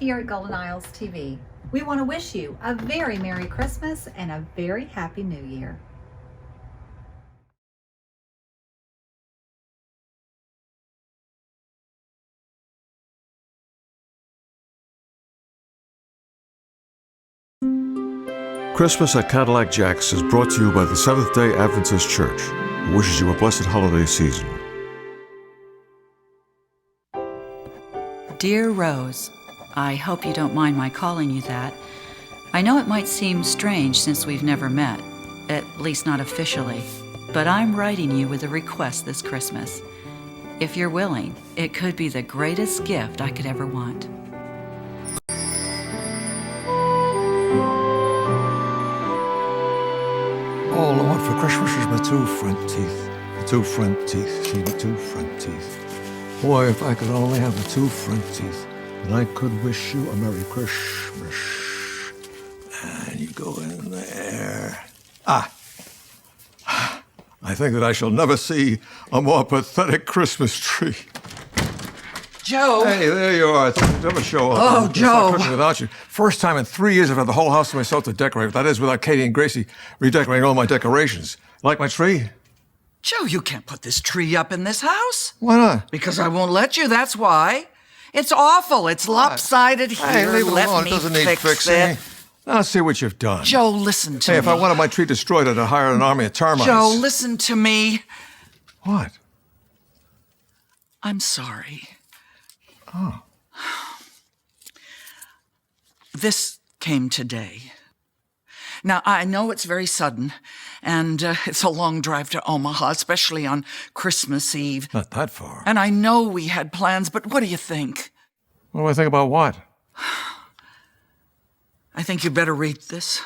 here at Golden Isles TV. We want to wish you a very Merry Christmas and a very Happy New Year. Christmas at Cadillac Jack's is brought to you by the Seventh-day Adventist Church, who wishes you a blessed holiday season. Dear Rose, I hope you don't mind my calling you that. I know it might seem strange since we've never met, at least not officially, but I'm writing you with a request this Christmas. If you're willing, it could be the greatest gift I could ever want. All I want for Christmas is my two front teeth. The two front teeth. See, the two front teeth. Boy, if I could only have the two front teeth, then I could wish you a Merry Christmas. And you go in there. I think that I shall never see a more pathetic Christmas tree. Joe! Hey, there you are. I thought you'd never show up. Oh, It's not Joe. Christmas without you. First time in 3 years I've had the whole house to myself to decorate. That is, without Katie and Gracie redecorating all my decorations. Like my tree? Joe, you can't put this tree up in this house. Why not? Because I won't let you, that's why. It's awful. It's lopsided here. Hey, leave it Let alone. me It doesn't need fix fixing. it. Now, let's see what you've done. Joe, listen to Hey, me. if I wanted my tree destroyed, I'd have hired an army of termites. Joe, listen to me. What? I'm sorry. Oh. This came today. Now, I know it's very sudden, and it's a long drive to Omaha, especially on Christmas Eve. Not that far. And I know we had plans, but what do you think? What do I think about what? I think you better read this.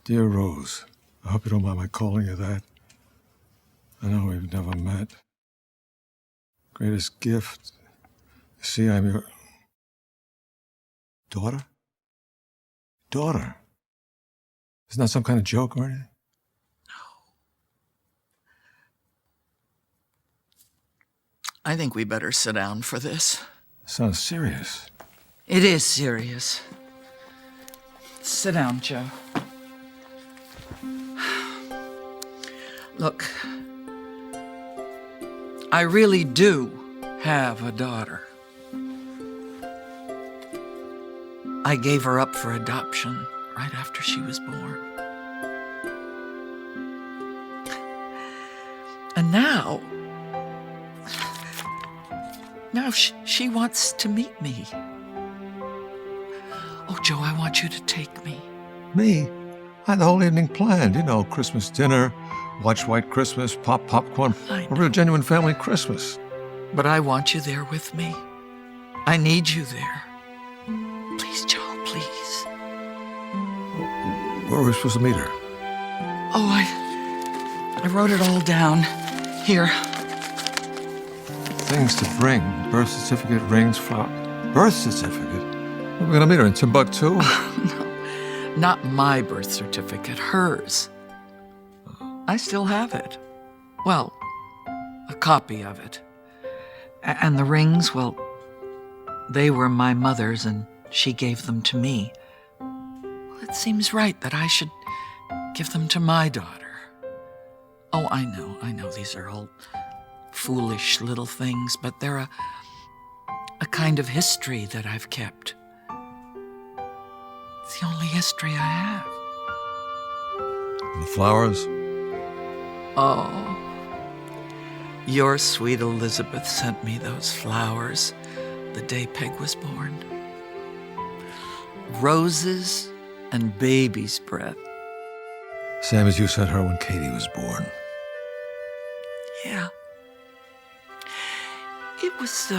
Dear Rose, I hope you don't mind my calling you that. I know we've never met. Greatest gift. You see, I'm your... daughter? Daughter? Isn't that some kind of joke or anything? I think we better sit down for this. Sounds serious. It is serious. Sit down, Joe. Look, I really do have a daughter. I gave her up for adoption right after she was born. And now she wants to meet me. Oh, Joe, I want you to take me. Me? I had the whole evening planned. You know, Christmas dinner, watch White Christmas, pop popcorn. I A real genuine family Christmas. But I want you there with me. I need you there. Please, Joe, please. Where were we supposed to meet her? Oh, I wrote it all down. Here. Things to bring. Birth certificate, rings, flower. Birth certificate? We're going to meet her in Timbuktu? No, not my birth certificate, hers. I still have it. Well, a copy of it. And the rings, well, they were my mother's and she gave them to me. Well, it seems right that I should give them to my daughter. Oh, I know, these are all foolish little things, but they're a kind of history that I've kept. It's the only history I have. And the flowers? Oh, your sweet Elizabeth sent me those flowers the day Peg was born. Roses and baby's breath. Same as you sent her when Katie was born. Yeah. It was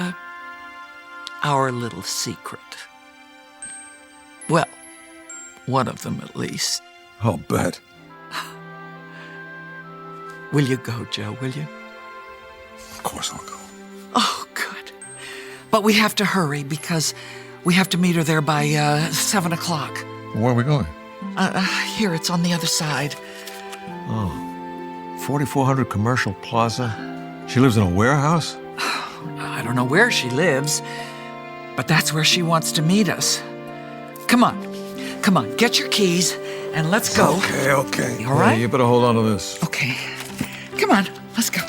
our little secret. Well, one of them at least. I'll bet. Will you go, Joe, will you? Of course I'll go. Oh, good. But we have to hurry because we have to meet her there by 7 o'clock. Where are we going? Here, it's on the other side. Oh, 4400 Commercial Plaza. She lives in a warehouse? I don't know where she lives, but that's where she wants to meet us. Come on, get your keys and let's go. Okay. All right? Yeah, you better hold on to this. Okay, come on, let's go.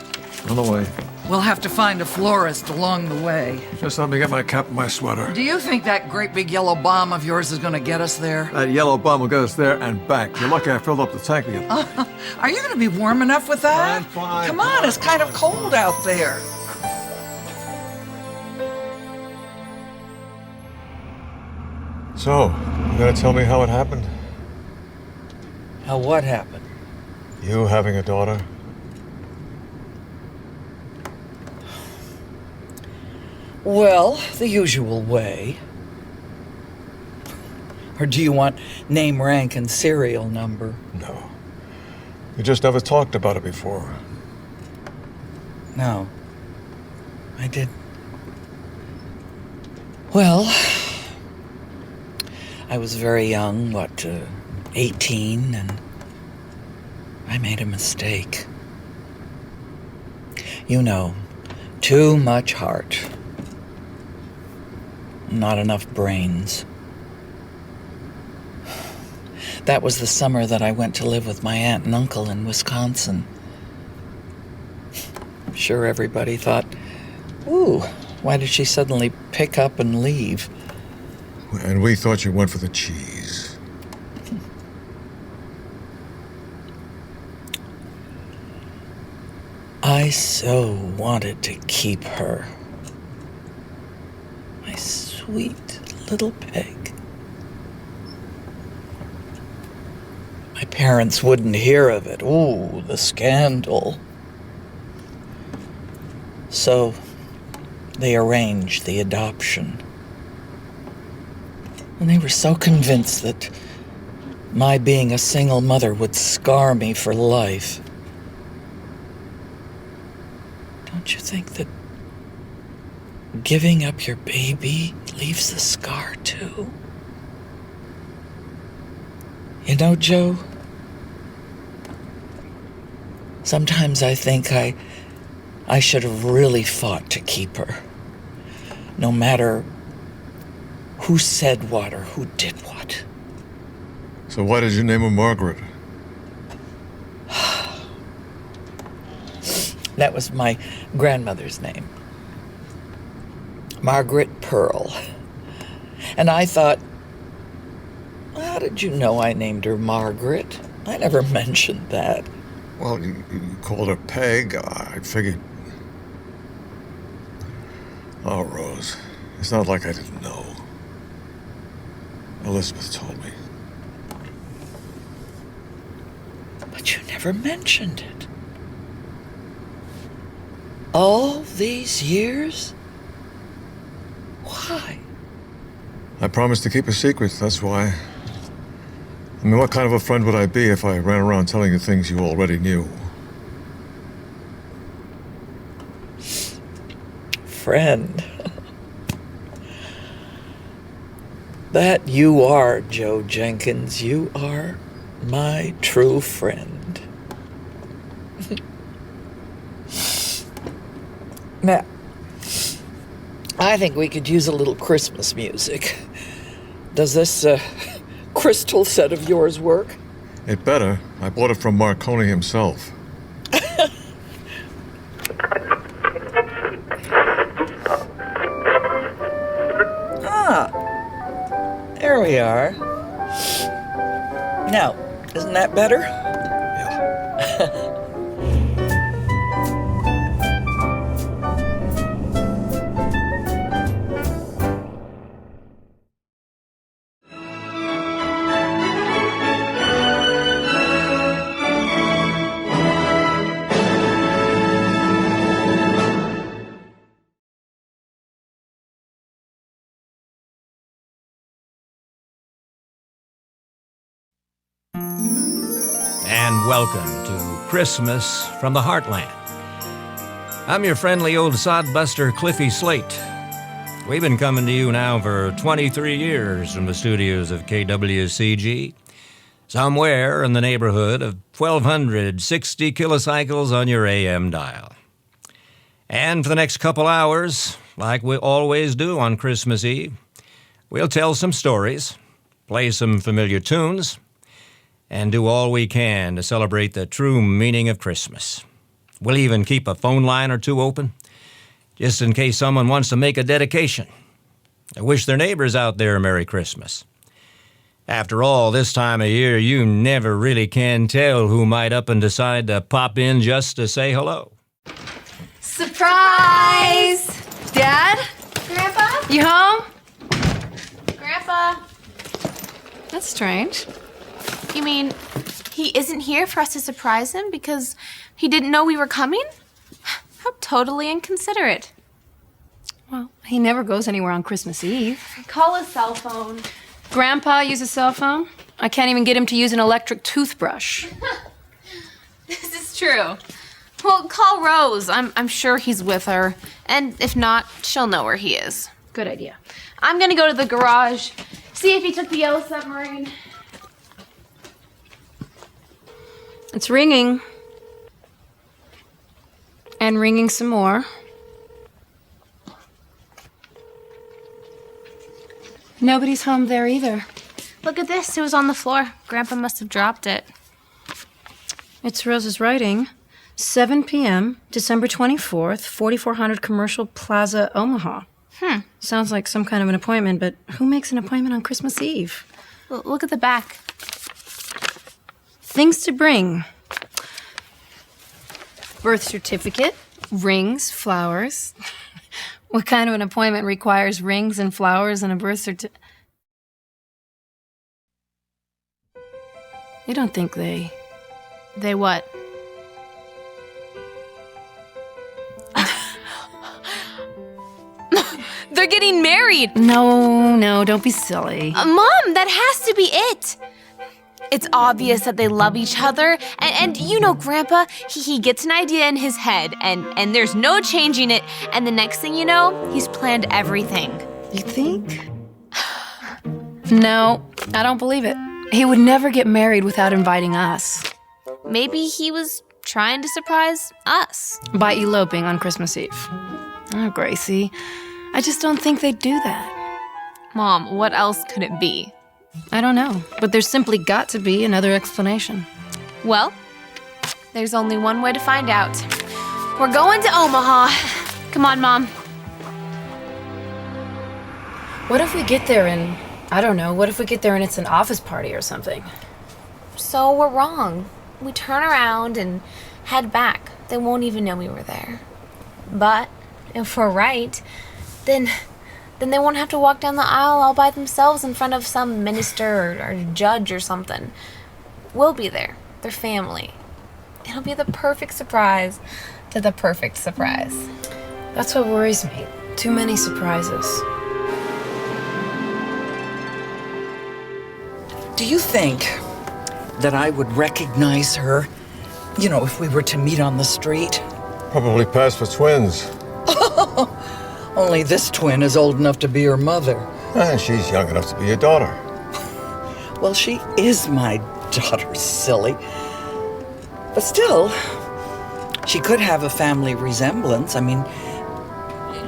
On the way. We'll have to find a florist along the way. Just let me get my cap and my sweater. Do you think that great big yellow bomb of yours is gonna get us there? That yellow bum will get us there and back. You're lucky I filled up the tank again. Are you gonna be warm enough with that? I'm fine. Come on, it's kind of cold out there. So, you gonna tell me how it happened? How what happened? You having a daughter? Well, the usual way. Or do you want name, rank, and serial number? No. You just never talked about it before. No, I did. Well, I was very young, 18, and I made a mistake. You know, too much heart. Not enough brains. That was the summer that I went to live with my aunt and uncle in Wisconsin. I'm sure everybody thought, ooh, why did she suddenly pick up and leave? And we thought you went for the cheese. I so wanted to keep her. My sweet little pig. My parents wouldn't hear of it. Ooh, the scandal. So they arranged the adoption. And they were so convinced that my being a single mother would scar me for life. Don't you think that giving up your baby leaves a scar too? You know, Joe, sometimes I think I should have really fought to keep her. No matter who said what or who did what. So why did you name her Margaret? That was my grandmother's name. Margaret Pearl. And I thought, how did you know I named her Margaret? I never mentioned that. Well, you called her Peg. I figured... Oh, Rose, it's not like I didn't know. Elizabeth told me. But you never mentioned it. All these years? Why? I promised to keep a secret, that's why. I mean, what kind of a friend would I be if I ran around telling you things you already knew? Friend. That you are, Joe Jenkins. You are my true friend. Now, I think we could use a little Christmas music. Does this crystal set of yours work? It better. I bought it from Marconi himself. There we are. Now, isn't that better? Yeah. And welcome to Christmas from the Heartland. I'm your friendly old sodbuster, Cliffy Slate. We've been coming to you now for 23 years from the studios of KWCG, somewhere in the neighborhood of 1,260 kilocycles on your AM dial. And for the next couple hours, like we always do on Christmas Eve, we'll tell some stories, play some familiar tunes, and do all we can to celebrate the true meaning of Christmas. We'll even keep a phone line or two open, just in case someone wants to make a dedication. I wish their neighbors out there a Merry Christmas. After all, this time of year, you never really can tell who might up and decide to pop in just to say hello. Surprise! Dad? Grandpa? You home? Grandpa? That's strange. You mean he isn't here for us to surprise him because he didn't know we were coming? How totally inconsiderate. Well, he never goes anywhere on Christmas Eve. Call his cell phone. Grandpa uses a cell phone? I can't even get him to use an electric toothbrush. This is true. Well, call Rose. I'm sure he's with her. And if not, she'll know where he is. Good idea. I'm gonna go to the garage, see if he took the yellow submarine. It's ringing. And ringing some more. Nobody's home there either. Look at this. It was on the floor. Grandpa must have dropped it. It's Rose's writing. 7 p.m., December 24th, 4400 Commercial Plaza, Omaha. Sounds like some kind of an appointment, but who makes an appointment on Christmas Eve? Look at the back. Things to bring. Birth certificate, rings, flowers. What kind of an appointment requires rings and flowers and a birth certificate? You don't think they... They what? They're getting married. No, don't be silly. Mom, that has to be it. It's obvious that they love each other, and you know, Grandpa, he gets an idea in his head, and there's no changing it, and the next thing you know, he's planned everything. You think? No, I don't believe it. He would never get married without inviting us. Maybe he was trying to surprise us. By eloping on Christmas Eve. Oh, Gracie, I just don't think they'd do that. Mom, what else could it be? I don't know, but there's simply got to be another explanation. Well, there's only one way to find out. We're going to Omaha. Come on, Mom. What if we get there and, I don't know, what if we get there and it's an office party or something? So we're wrong. We turn around and head back. They won't even know we were there. But if we're right, then they won't have to walk down the aisle all by themselves in front of some minister or judge or something. We'll be there. They're family. It'll be the perfect surprise to the perfect surprise. That's what worries me. Too many surprises. Do you think that I would recognize her, you know, if we were to meet on the street? Probably passed for twins. Only this twin is old enough to be her mother. And she's young enough to be your daughter. Well, she is my daughter, silly. But still, she could have a family resemblance. I mean,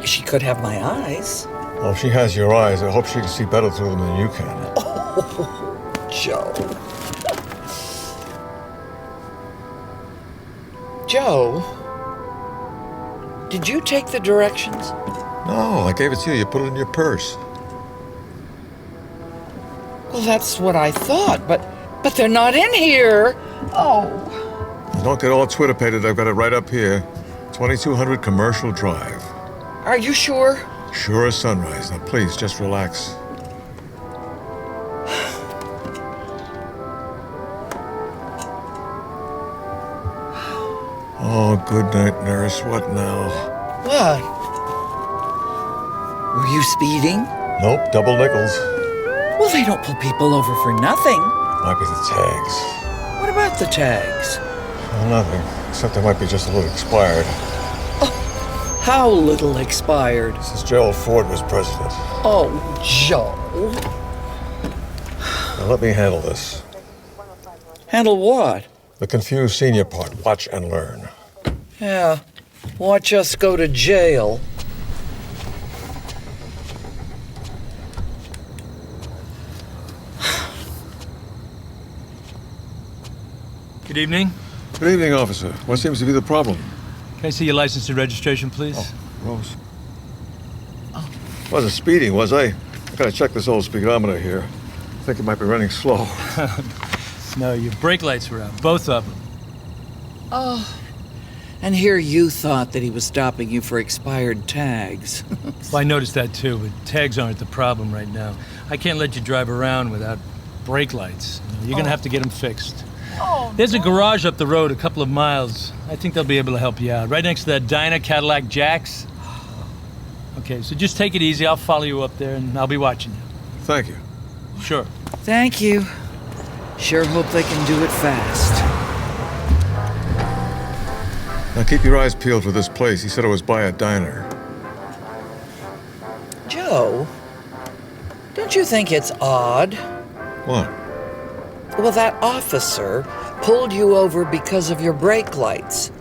she could have my eyes. Well, if she has your eyes, I hope she can see better through them than you can. Oh, Joe. Joe, did you take the directions? No, I gave it to you. You put it in your purse. Well, that's what I thought, but they're not in here. Oh. Don't get all Twitter-pated. I've got it right up here. 2200 Commercial Drive. Are you sure? Sure as sunrise. Now, please, just relax. Oh, good night, nurse. What now? What? Were you speeding? Nope, double nickels. Well, they don't pull people over for nothing. Might be the tags. What about the tags? Well, nothing. Except they might be just a little expired. How little expired? Since Gerald Ford was president. Oh, Joe. Now, let me handle this. Handle what? The confused senior part. Watch and learn. Yeah, Watch us go to jail. Good evening. Good evening, officer. What seems to be the problem? Can I see your license and registration, please? Rose. Wasn't speeding, was I? I gotta check this old speedometer here. I think it might be running slow. No, your brake lights were out, both of them. Oh, and here you thought that he was stopping you for expired tags. Well, I noticed that too, but tags aren't the problem right now. I can't let you drive around without brake lights. You're gonna have to get them fixed. There's a garage up the road a couple of miles. I think they'll be able to help you out. Right next to that diner, Cadillac Jack's. Okay, so just take it easy. I'll follow you up there, and I'll be watching you. Thank you. Sure. Thank you. Sure hope they can do it fast. Now keep your eyes peeled for this place. He said it was by a diner. Joe, don't you think it's odd? What? Well, that officer pulled you over because of your brake lights.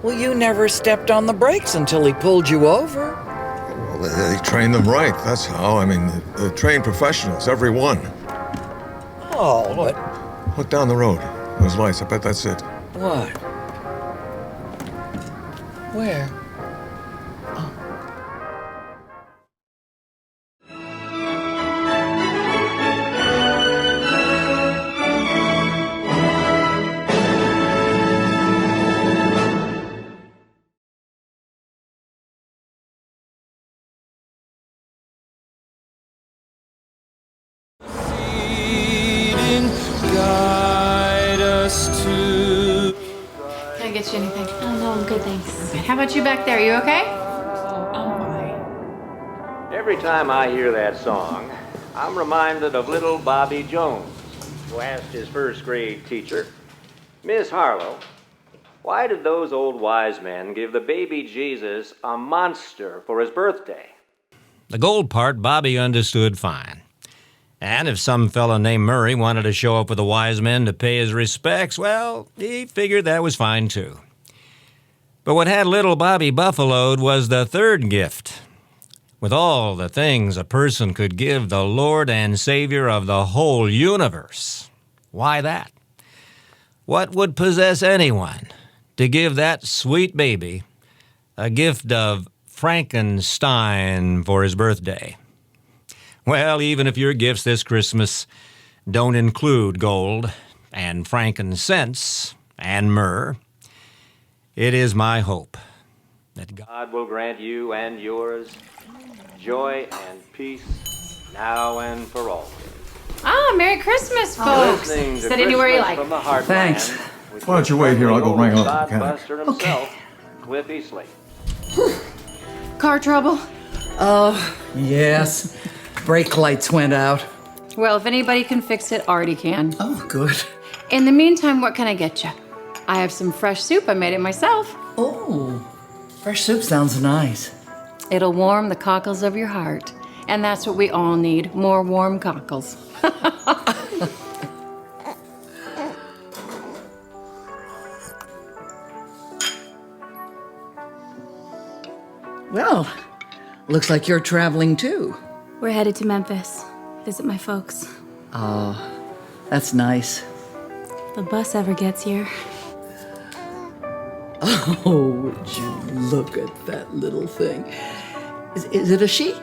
Well, you never stepped on the brakes until he pulled you over. Well, they train them right, that's how. I mean, they're trained professionals, every one. Oh, but Look down the road. Those lights, I bet that's it. what? Where? Can I get you anything? Oh, no, I'm good, thanks. How about you back there? You okay? Every time I hear that song, I'm reminded of little Bobby Jones, who asked his first grade teacher, Miss Harlow, why did those old wise men give the baby Jesus a monster for his birthday? The gold part Bobby understood fine. And if some fella named Murray wanted to show up with the wise men to pay his respects, well, he figured that was fine too. But what had little Bobby buffaloed was the third gift. With all the things a person could give the Lord and Savior of the whole universe. Why that? What would possess anyone to give that sweet baby a gift of Frankenstein for his birthday? Well, even if your gifts this Christmas don't include gold and frankincense and myrrh, it is my hope that God will grant you and yours joy and peace now and for always. Ah, Merry Christmas, folks. Listening to Sit anywhere you like. Christmas from the Heartland Thanks. with Why don't you wait here? I'll go ring up the old mechanic. Sodbuster himself, Cliffy Slate. Car trouble? Oh, yes. Brake lights went out. Well, if anybody can fix it, Artie can. Oh, good. In the meantime, what can I get you? I have some fresh soup. I made it myself. Oh, fresh soup sounds nice. It'll warm the cockles of your heart. And that's what we all need, more warm cockles. Well, looks like you're traveling too. We're headed to Memphis. Visit my folks. Oh, that's nice. The bus ever gets here. Oh, would you look at that little thing. Is it a she?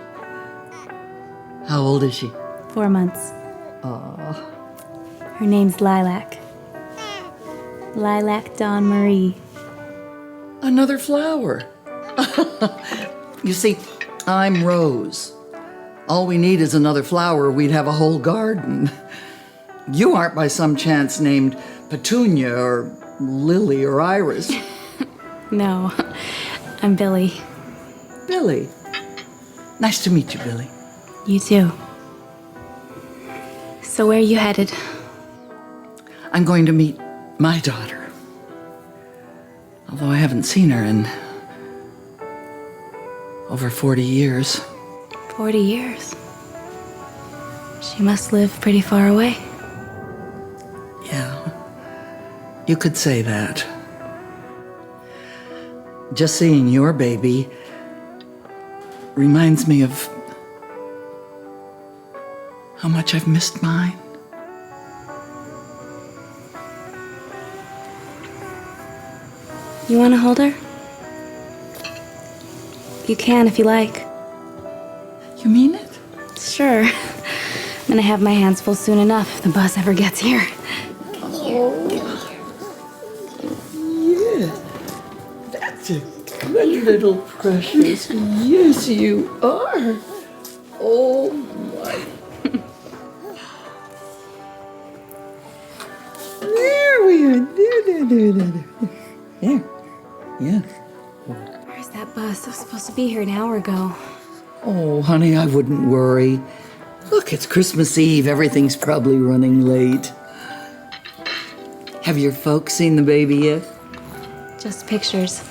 How old is she? 4 months. Oh. Her name's Lilac. Lilac Dawn Marie. Another flower. You see, I'm Rose. All we need is another flower, we'd have a whole garden. You aren't by some chance named Petunia or Lily or Iris. No, I'm Billy. Billy. Nice to meet you, Billy. You too. So where are you headed? I'm going to meet my daughter. Although I haven't seen her in over 40 years. 40 years. She must live pretty far away. Yeah, you could say that. just seeing your baby reminds me of how much I've missed mine. You want to hold her? You can if you like. You mean it? Sure. I'm gonna have my hands full soon enough if the bus ever gets here. Oh, yeah. That's a good little precious. Yes, you are. Oh, my. There we are. There. Yeah. Where's that bus? It was supposed to be here an hour ago. Oh, honey, I wouldn't worry. Look, it's Christmas Eve. Everything's probably running late. Have your folks seen the baby yet? Just pictures.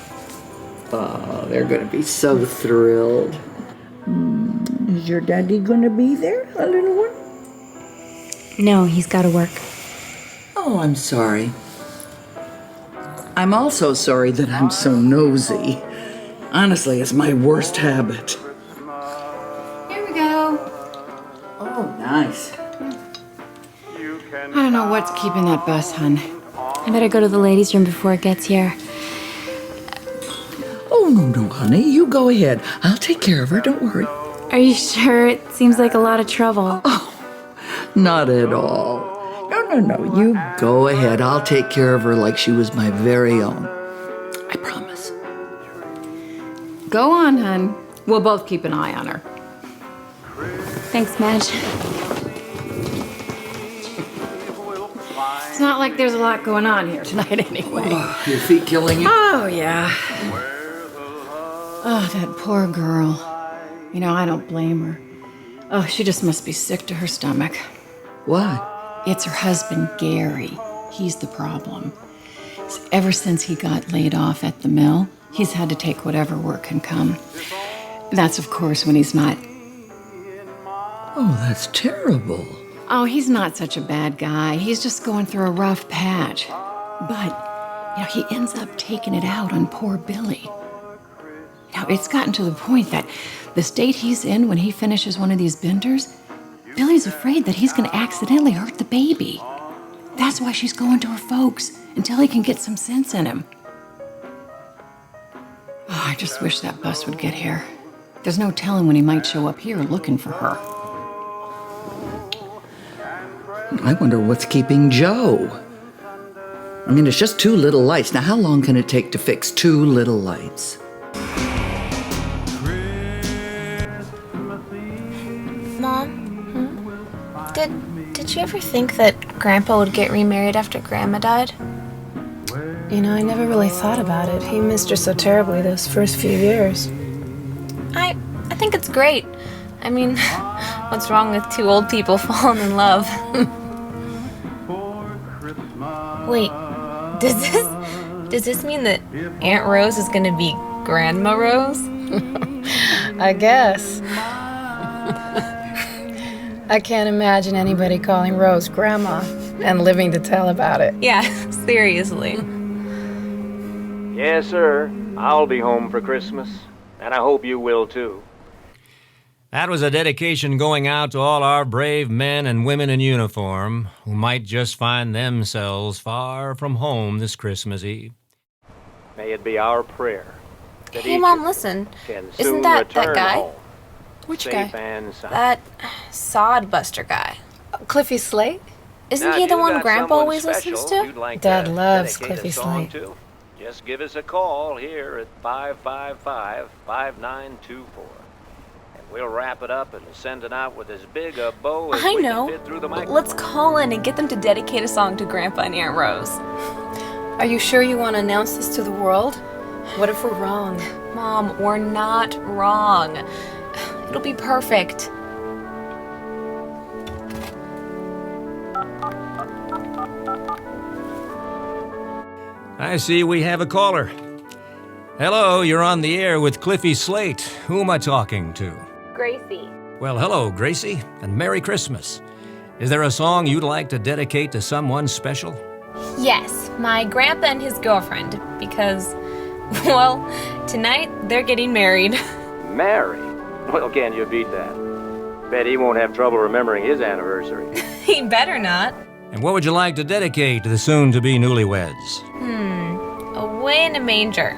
Oh, they're gonna be so thrilled. Is your daddy gonna be there, a little one? No, he's got to work. Oh, I'm sorry. I'm also sorry that I'm so nosy. Honestly, it's my worst habit. Here we go. Oh, nice. I don't know what's keeping that bus, hun. I better go to the ladies' room before it gets here. Oh, no, honey. You go ahead. I'll take care of her. Don't worry. Are you sure? It seems like a lot of trouble. Not at all. No. You go ahead. I'll take care of her like she was my very own. I promise. Go on, hun. We'll both keep an eye on her. Thanks, Madge. It's not like there's a lot going on here tonight anyway. Oh, your feet killing you? Oh, yeah. Oh, that poor girl. You know, I don't blame her. Oh, she just must be sick to her stomach. Why? It's her husband, Gary. He's the problem. Ever since he got laid off at the mill, he's had to take whatever work can come. That's, of course, when he's not... Oh, that's terrible. Oh, he's not such a bad guy. He's just going through a rough patch. But, you know, he ends up taking it out on poor Billy. Now, it's gotten to the point that the state he's in when he finishes one of these benders, Billy's afraid that he's going to accidentally hurt the baby. That's why she's going to her folks, until he can get some sense in him. Oh, I just wish that bus would get here. There's no telling when he might show up here looking for her. I wonder what's keeping Joe. I mean, it's just 2 little lights. Now, how long can it take to fix 2 little lights? Mom? Did you ever think that Grandpa would get remarried after Grandma died? You know, I never really thought about it. He missed her so terribly those first few years. I think it's great. I mean, what's wrong with 2 old people falling in love? Wait, does this mean that Aunt Rose is gonna be Grandma Rose? I guess. I can't imagine anybody calling Rose Grandma and living to tell about it. Yeah, seriously. Yes, sir. I'll be home for Christmas, and I hope you will too. That was a dedication going out to all our brave men and women in uniform who might just find themselves far from home this Christmas Eve. May it be our prayer that Hey, each Mom, of you listen. can Isn't soon that return guy? home, Which safe guy? and sound. That sod buster guy. Cliffy Slate? Isn't Now, he if the you one got Grandpa someone always special listens to? you'd like Dad to loves dedicate a Cliffy song Slate. to, just give us a call here at 555-5924. And we'll wrap it up and send it out with as big a bow as I we know. can fit through the microphone. Let's call in and get them to dedicate a song to Grandpa and Aunt Rose. Are you sure you want to announce this to the world? What if we're wrong? Mom, we're not wrong. It'll be perfect. I see we have a caller. Hello, you're on the air with Cliffy Slate. Who am I talking to? Gracie. Well, hello, Gracie, and Merry Christmas. Is there a song you'd like to dedicate to someone special? Yes, my grandpa and his girlfriend, because, Well, tonight they're getting married. Married? Well, can you beat that? Bet he won't have trouble remembering his anniversary. He better not. And what would you like to dedicate to the soon-to-be newlyweds? Away in a manger.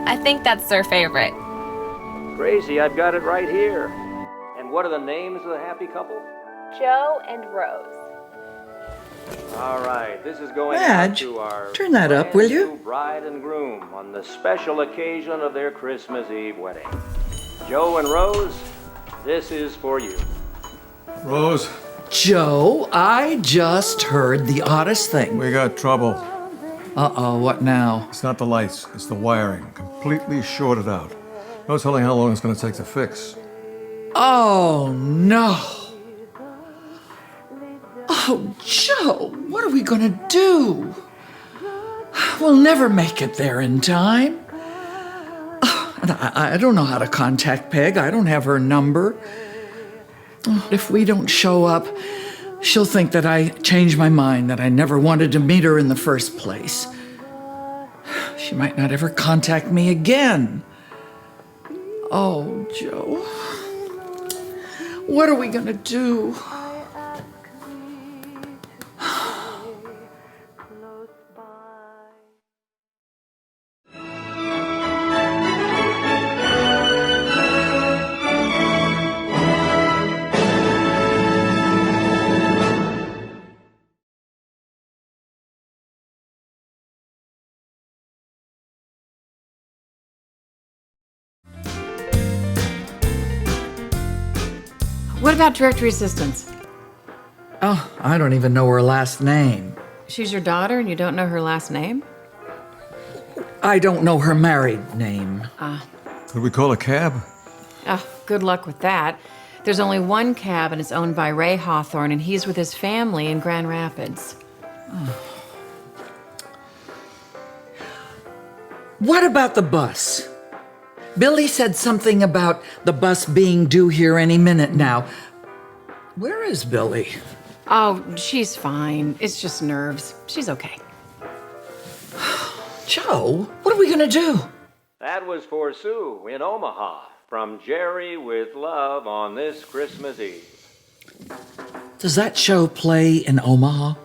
I think that's their favorite. Gracie, I've got it right here. And what are the names of the happy couple? Joe and Rose. All right, this is going out Madge, to our turn that up, will you? brand new bride and groom on the special occasion of their Christmas Eve wedding. Joe and Rose, this is for you. Rose, Joe, I just heard the oddest thing. we got trouble. Uh-oh, what now? It's not the lights, it's the wiring. Completely shorted out. No telling how long it's going to take to fix. Oh, no. Oh, Joe, what are we gonna do? We'll never make it there in time. And I don't know how to contact Peg. I don't have her number. If we don't show up, she'll think that I changed my mind, that I never wanted to meet her in the first place. She might not ever contact me again. Oh, Joe. What are we gonna do? What about directory assistants? Oh, I don't even know her last name. She's your daughter and you don't know her last name? I don't know her married name. Could we call a cab? Oh, good luck with that. There's only one cab and it's owned by Ray Hawthorne and he's with his family in Grand Rapids. What about the bus? Billy said something about the bus being due here any minute now. Where is Billy? Oh, she's fine. It's just nerves. She's okay. Joe, what are we gonna do? That was for Sue in Omaha, from Jerry with love on this Christmas Eve. Does that show play in Omaha?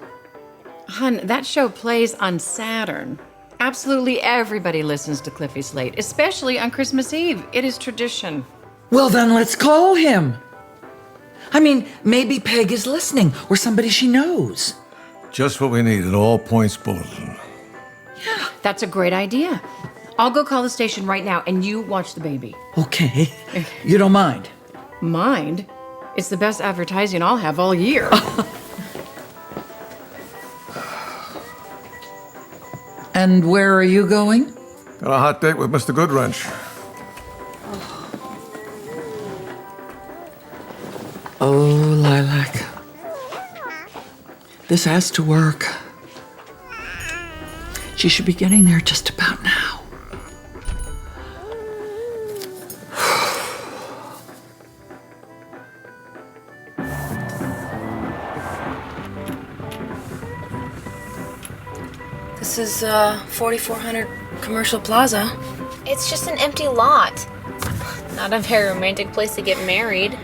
Hun, that show plays on Saturn. Absolutely everybody listens to Cliffy Slate, especially on Christmas Eve. It is tradition. Well, then let's call him. I mean, maybe Peg is listening, or somebody she knows. Just what we need, an all-points bulletin. That's a great idea. I'll go call the station right now and you watch the baby. Okay. You don't mind? Mind? It's the best advertising I'll have all year. And where are you going? Got a hot date with Mr. Goodwrench. Oh, Lilac. This has to work. She should be getting there just about now. This is 4400 Commercial Plaza. It's just an empty lot. Not a very romantic place to get married.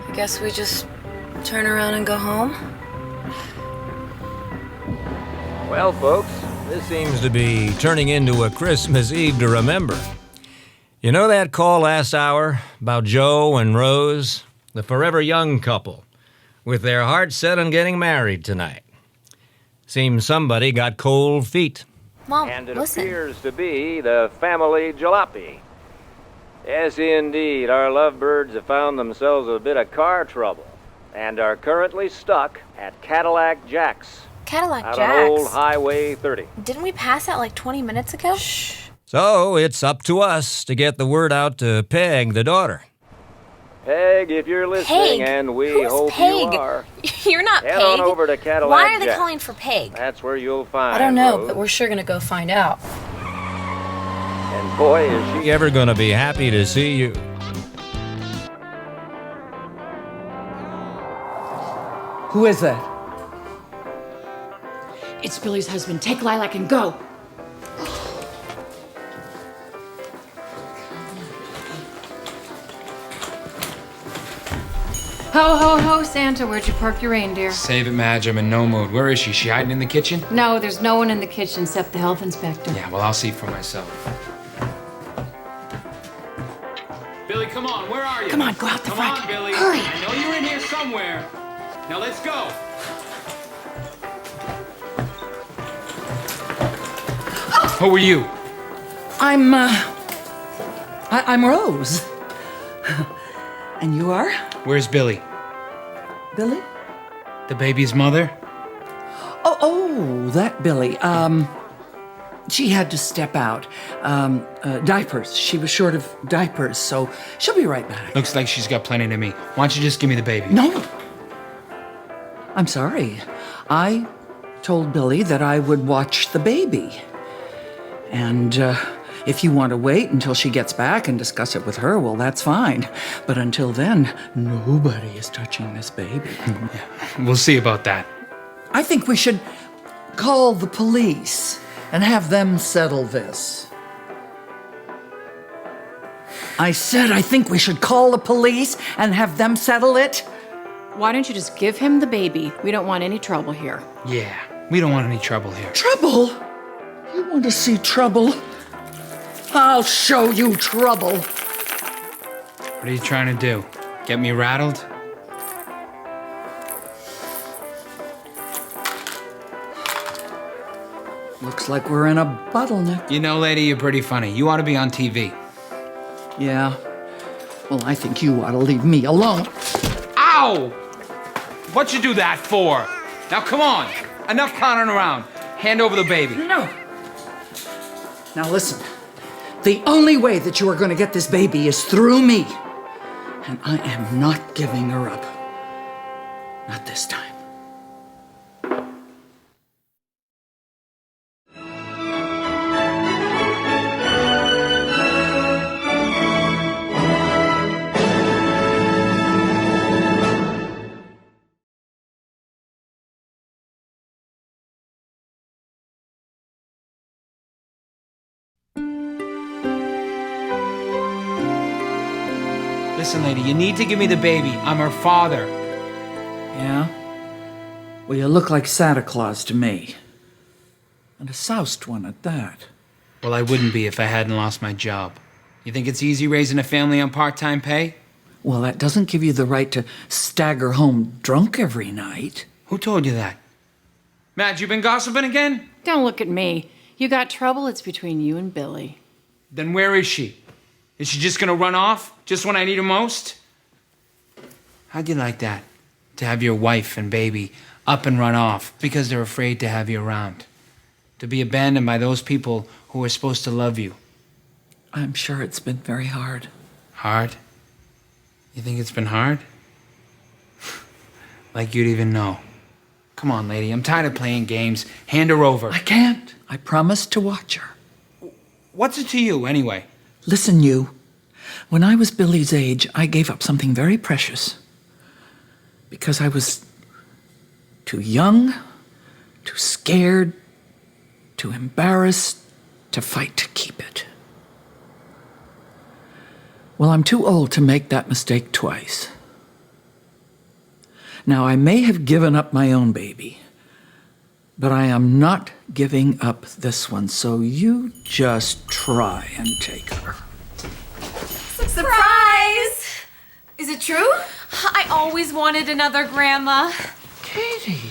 I guess we just turn around and go home? Well, folks, This seems to be turning into a Christmas Eve to remember. You know that call last hour about Joe and Rose, the forever young couple, with their hearts set on getting married tonight? Seems somebody got cold feet. Mom, and it listen. appears to be the family jalopy. Yes, indeed, our lovebirds have found themselves a bit of car trouble and are currently stuck at Cadillac Jack's. Cadillac out Jack's? on Old Highway 30. Didn't we pass that like 20 minutes ago? So it's up to us to get the word out to Peg, the daughter. Peg, if you're listening, Peg? and we Who's hope Peg? you are, You're not head Peg. on over to Cadillac Why are they Jack. calling for Peg? That's where you'll find I don't know, Rose. but we're sure gonna go find out. And boy, is she Ever gonna be happy to see you? Who is that? It's Billy's husband. Take Lilac and go. Ho, ho, ho, Santa, where'd you park your reindeer? Save it, Madge. I'm in no mood. Where is she? She hiding in the kitchen? No, there's no one in the kitchen except the health inspector. Yeah, well, I'll see for myself. Billy, come on. Where are you? Come on, go out the front. Come on, Billy. Hurry. I know you're in here somewhere. Now let's go. Who are you? I'm Rose. And you are? Where's Billy? Billy? The baby's mother? Oh, that Billy. She had to step out. Diapers. She was short of diapers, so she'll be right back. Looks like she's got plenty to me. Why don't you just give me the baby? No. I'm sorry. I told Billy that I would watch the baby. And if you want to wait until she gets back and discuss it with her, well, that's fine. But until then, nobody is touching this baby. Yeah, we'll see about that. I think we should call the police and have them settle this. I said I think we should call the police and have them settle it. Why don't you just give him the baby? We don't want any trouble here. Yeah, we don't want any trouble here. Trouble? You want to see trouble? I'll show you trouble. What are you trying to do? Get me rattled? Looks like we're in a bottleneck. You know, lady, you're pretty funny. You ought to be on TV. Yeah. Well, I think you ought to leave me alone. Ow! What'd you do that for? Now, come on. Enough clowning around. Hand over the baby. No. Now listen. The only way that you are going to get this baby is through me. And I am not giving her up. Not this time. Listen, lady, you need to give me the baby. I'm her father. Yeah? Well, you look like Santa Claus to me. And a soused one at that. Well, I wouldn't be if I hadn't lost my job. You think it's easy raising a family on part-time pay? Well, that doesn't give you the right to stagger home drunk every night. Who told you that? Madge, you been gossiping again? Don't look at me. You got trouble, it's between you and Billy. Then where is she? Is she just gonna run off? Just when I need her most? How'd you like that? To have your wife and baby up and run off because they're afraid to have you around. To be abandoned by those people who are supposed to love you. I'm sure it's been very hard. Hard? You think it's been hard? Like you'd even know. Come on, lady, I'm tired of playing games. Hand her over. I can't. I promised to watch her. What's it to you, anyway? Listen, you. When I was Billy's age, I gave up something very precious. Because I was too young, too scared, too embarrassed to fight to keep it. Well, I'm too old to make that mistake twice. Now, I may have given up my own baby, but I am not giving up this one, so you just try and take her. Surprise! Is it true? I always wanted another grandma. Katie.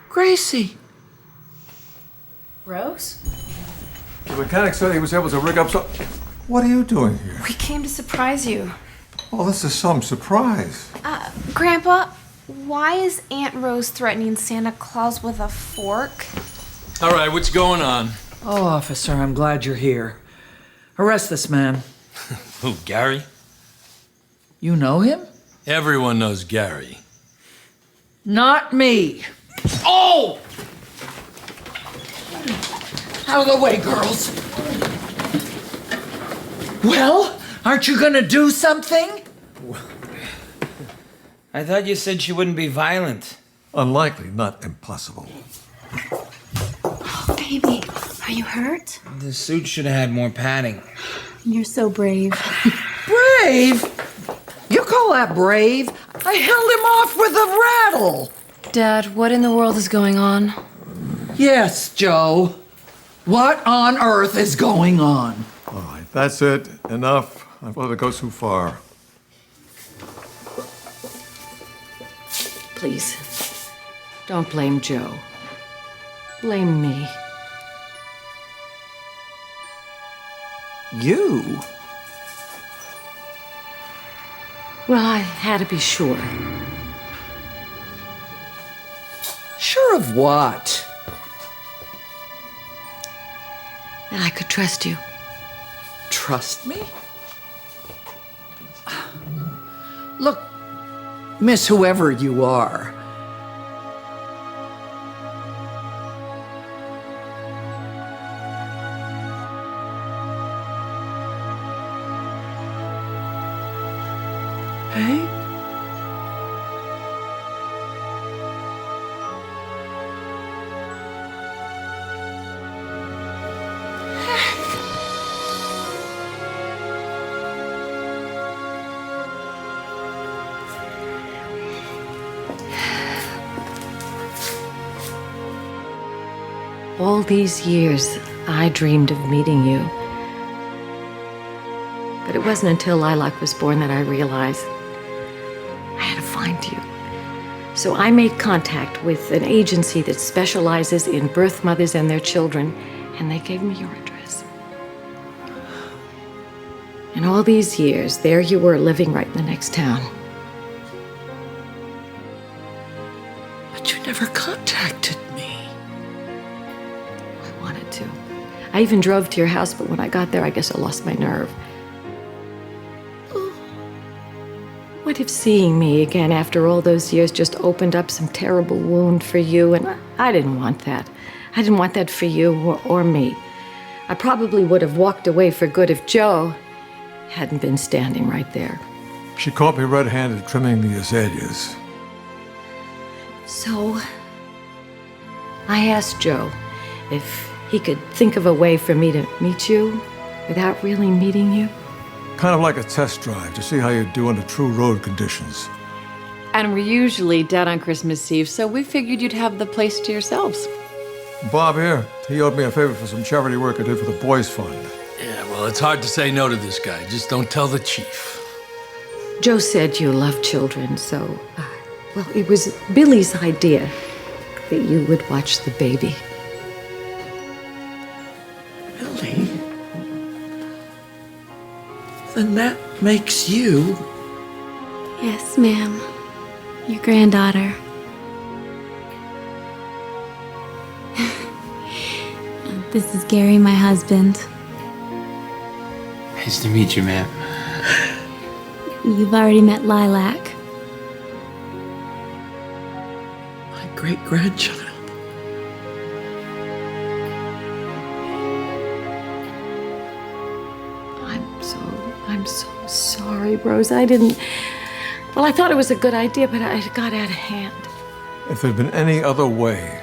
Gracie. Rose? The mechanic said he was able to rig up some... What are you doing here? We came to surprise you. Oh, this is some surprise. Grandpa, why is Aunt Rose threatening Santa Claus with a fork? All right, what's going on? Oh, officer, I'm glad you're here. Arrest this man. Who, Gary? You know him? Everyone knows Gary. Not me. Oh! Out of the way, girls. Well, aren't you gonna do something? I thought you said she wouldn't be violent. Unlikely, not impossible. Oh, baby, are you hurt? The suit should have had more padding. You're so brave. Brave? You call that brave? I held him off with a rattle. Dad, what in the world is going on? Yes, Joe. What on earth is going on? All right, that's it. Enough. I've let it go too far. Please, don't blame Joe. Blame me. You? Well, I had to be sure. Sure of what? That I could trust you. Trust me? Look, Miss whoever you are. Hey? All these years, I dreamed of meeting you. But it wasn't until Lilac was born that I realized I had to find you. So I made contact with an agency that specializes in birth mothers and their children, and they gave me your address. And all these years, there you were living right in the next town. But you never contacted me. I wanted to. I even drove to your house, but when I got there, I guess I lost my nerve. What if seeing me again after all those years just opened up some terrible wound for you? And I didn't want that. I didn't want that for you or me. I probably would have walked away for good if Joe hadn't been standing right there. She caught me red-handed trimming the azaleas. So, I asked Joe if he could think of a way for me to meet you without really meeting you. Kind of like a test drive to see how you do under true road conditions. And we're usually dead on Christmas Eve, so we figured you'd have the place to yourselves. Bob here, he owed me a favor for some charity work I did for the Boys Fund. Yeah, well, it's hard to say no to this guy. Just don't tell the chief. Joe said you love children, so, well, it was Billy's idea that you would watch the baby. Billy? Then that makes you... Yes, ma'am. Your granddaughter. This is Gary, my husband. Nice to meet you, ma'am. You've already met Lilac. My great-grandchild. I'm so sorry, Rose. I didn't... Well, I thought it was a good idea, but it got out of hand. If there'd been any other way...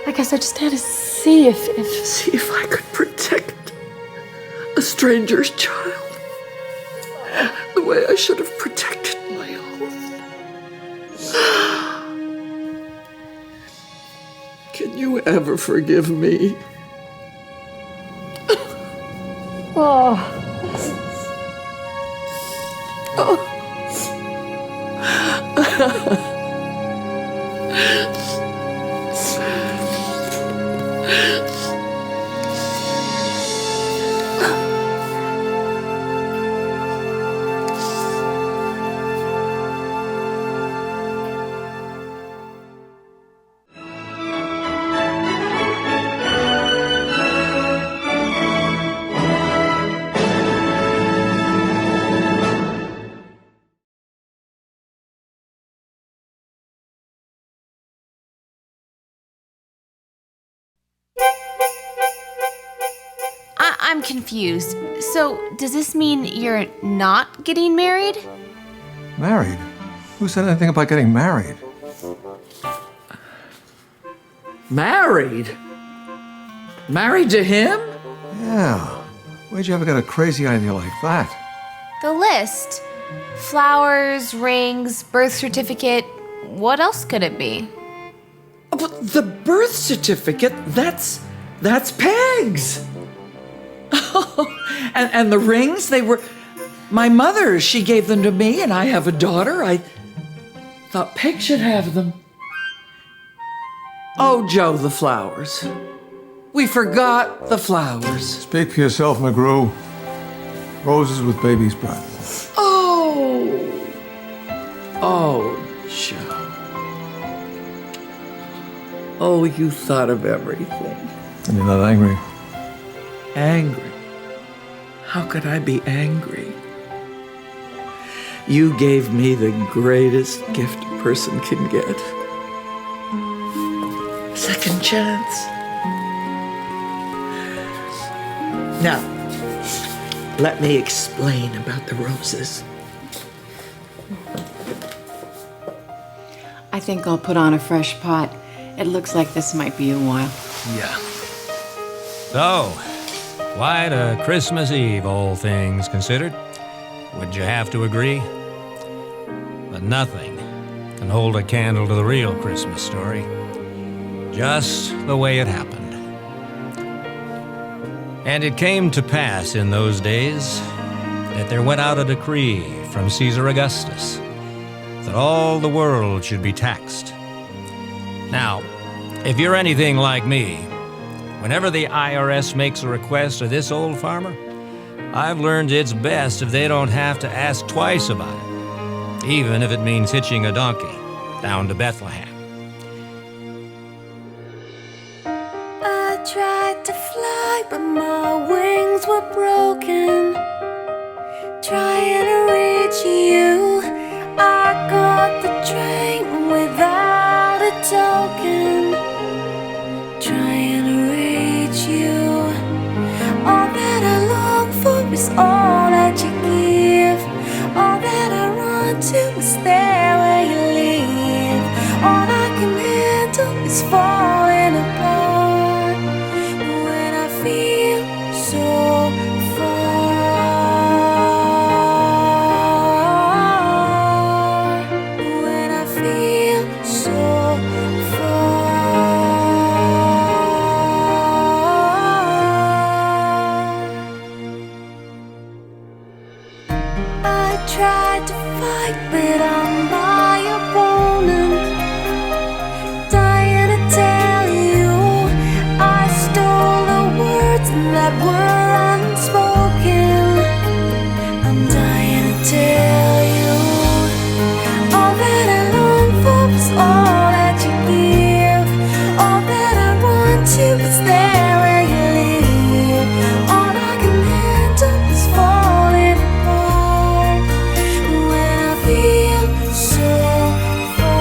I guess I just had to see if... See if I could protect a stranger's child the way I should have protected my own. Can you ever forgive me? Oh. I'm confused. So, does this mean you're not getting married? Married? Who said anything about getting married? Married? Married to him? Yeah. Where'd you ever get a crazy idea like that? The list. Flowers, rings, birth certificate. What else could it be? But the birth certificate, that's Peg's. and the rings, they were my mother's. She gave them to me, and I have a daughter. I thought Peg should have them. Oh, Joe, the flowers. We forgot the flowers. Speak for yourself, McGrew. Roses with baby's breath. Oh, Joe. Oh, you thought of everything. And you're not angry? Angry? How could I be angry? You gave me the greatest gift a person can get. Second chance. Now, let me explain about the roses. I think I'll put on a fresh pot. It looks like this might be a while. Yeah. So, quite a Christmas Eve, all things considered. Would you have to agree? But nothing can hold a candle to the real Christmas story. Just the way it happened. And it came to pass in those days that there went out a decree from Caesar Augustus that all the world should be taxed. Now, if you're anything like me, whenever the IRS makes a request of this old farmer, I've learned it's best if they don't have to ask twice about it, even if it means hitching a donkey down to Bethlehem. I tried to fly, but my wings were broken. Trying to reach you, I got the train without a token. Trying to reach you, all that I long for is all that you give. All that I run to is there where you leave. All I can handle is falling apart when I feel so far. When I feel so far. I tried to fight, but I'm my opponent. Dying to tell you, I stole the words that were unspoken. I'm dying to tell you, all that I long for is all that you give. All that I want to is there where you live. All I can handle is falling apart when I feel so far.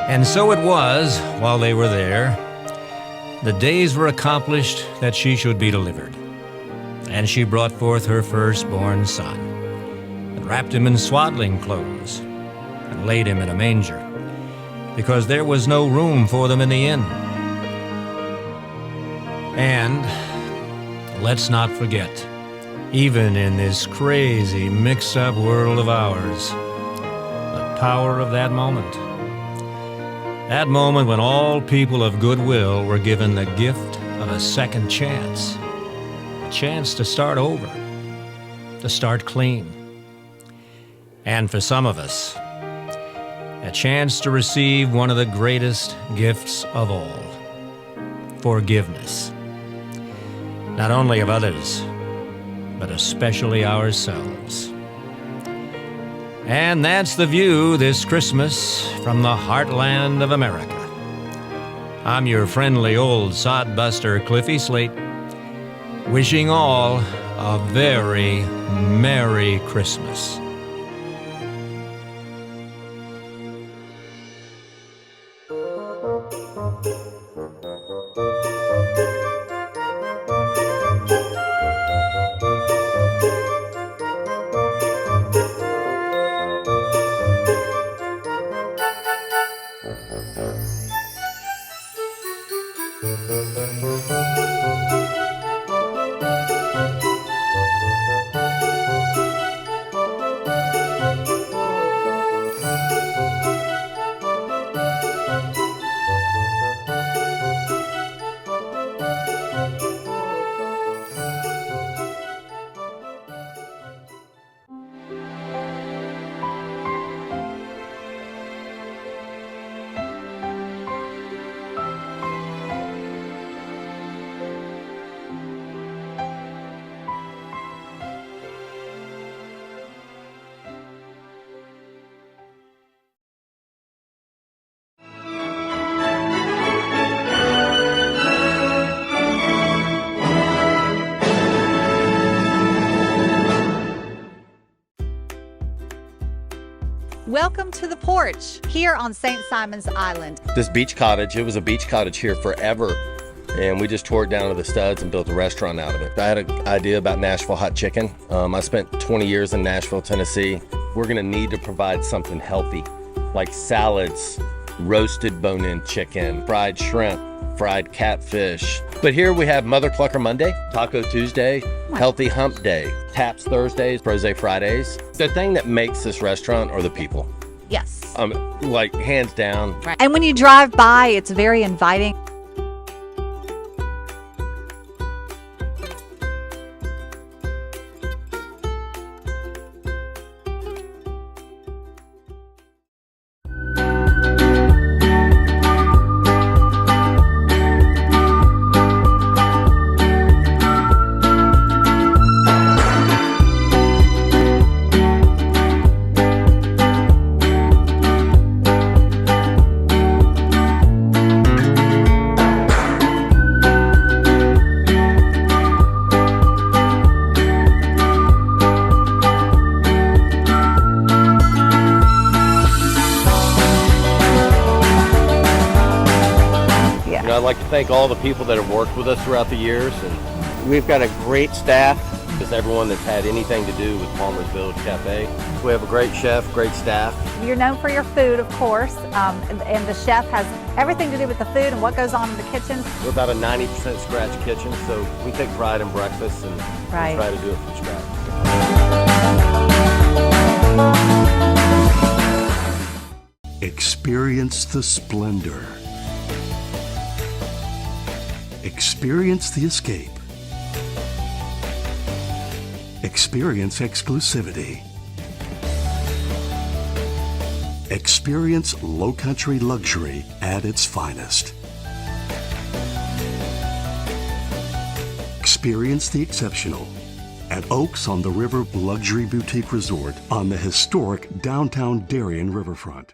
And so it was, while they were there, the days were accomplished that she should be delivered. And she brought forth her firstborn son, and wrapped him in swaddling clothes, and laid him in a manger, because there was no room for them in the inn. And let's not forget, even in this crazy, mixed-up world of ours, the power of that moment. That moment when all people of goodwill were given the gift of a second chance. A chance to start over, to start clean. And for some of us, a chance to receive one of the greatest gifts of all, forgiveness. Not only of others, but especially ourselves. And that's the view this Christmas from the heartland of America. I'm your friendly old sodbuster Cliffy Slate, wishing all a very Merry Christmas. Welcome to the porch here on St. Simon's Island. This beach cottage, it was a beach cottage here forever. And we just tore it down to the studs and built a restaurant out of it. I had an idea about Nashville hot chicken. I spent 20 years in Nashville, Tennessee. We're gonna need to provide something healthy, like salads, roasted bone-in chicken, fried shrimp, fried catfish. But here we have Mother Clucker Monday, Taco Tuesday, Healthy Hump Day, Taps Thursdays, Prose Fridays. The thing that makes this restaurant are the people. Yes. Like hands down. Right. And when you drive by, it's very inviting. I'd like to thank all the people that have worked with us throughout the years, and we've got a great staff. Just everyone that's had anything to do with Palmer's Village Cafe. We have a great chef, great staff. You're known for your food, of course, and the chef has everything to do with the food and what goes on in the kitchen. We're about a 90% scratch kitchen, so we take pride in breakfast and Right. try to do it from scratch. Experience the splendor. Experience the escape. Experience exclusivity. Experience low country luxury at its finest. Experience the exceptional at Oaks on the River Luxury Boutique Resort on the historic downtown Darien riverfront.